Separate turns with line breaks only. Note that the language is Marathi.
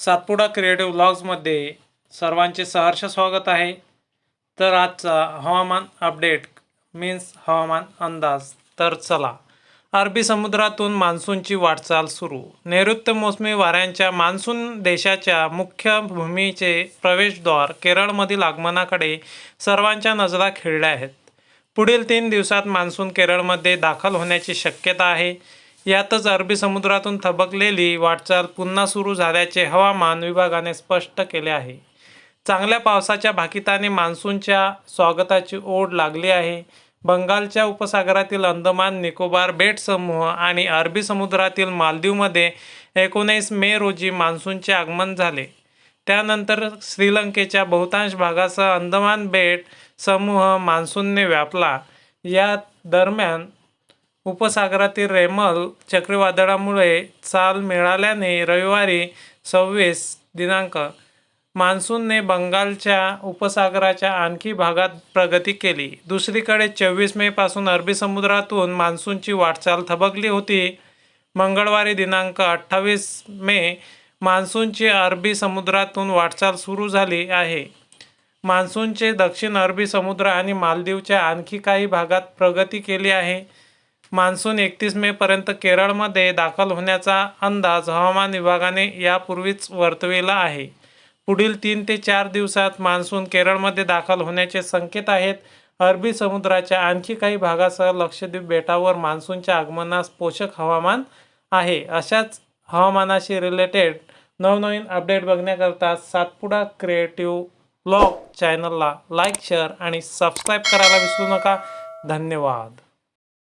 सातपुडा क्रिएटिव्ह व्लॉग्समध्ये सर्वांचे सहर्ष स्वागत आहे। तर आजचा हवामान अपडेट मीन्स हवामान अंदाज। तर चला, अरबी समुद्रातून मान्सूनची वाटचाल सुरू। नैऋत्य मोसमी वाऱ्यांच्या मान्सून देशाच्या मुख्य भूमीचे प्रवेशद्वार केरळमधील आगमनाकडे सर्वांच्या नजरा खिळल्या आहेत। पुढील 3 दिवसात मान्सून केरळमध्ये दाखल होण्याची शक्यता आहे। यातच अरबी समुद्रातून थबकलेली वाटचाल पुन्हा सुरू झाल्याचे हवामान विभागाने स्पष्ट केले आहे। चांगल्या पावसाच्या भाकिताने मान्सूनच्या स्वागताची ओढ लागली आहे। बंगालच्या उपसागरातील अंदमान निकोबार बेट समूह आणि अरबी समुद्रातील मालदीवमध्ये 19 मे रोजी मान्सूनचे आगमन झाले। त्यानंतर श्रीलंकेच्या बहुतांश भागासह अंदमान बेट समूह मान्सूनने व्यापला। या दरम्यान उपसागरातील रेमल चक्रीवादळामुळे चाल मिळाल्याने रविवारी 26 दिनांक मान्सूनने बंगालच्या उपसागराच्या आणखी भागात प्रगती केली। दुसरीकडे 24 मे पासून अरबी समुद्रातून मान्सूनची वाटचाल थबकली होती। मंगळवारी दिनांक 28 मे मान्सूनची अरबी समुद्रातून वाटचाल सुरू झाली आहे। मान्सूनचे दक्षिण अरबी समुद्र आणि मालदीवच्या आणखी काही भागात प्रगती केली आहे। मान्सून 31 मे पर्यंत केरळमध्ये दाखल होण्याचा अंदाज हवामान विभागाने यापूर्वीच वर्तविला आहे। पुढील 3 ते 4 दिवसात मान्सून केरळमध्ये दाखल होण्याचे संकेत आहेत। अरबी समुद्राच्या आणखी काही भागासह लक्षद्वीप बेटावर मान्सूनच्या आगमनास पोषक हवामान आहे। अशाच हवामानाशी रिलेटेड नवनवीन अपडेट बघण्याकरता सातपुडा क्रिएटिव्ह व्लॉग चॅनलला लाईक, शेअर आणि सबस्क्राईब करायला विसरू नका। धन्यवाद।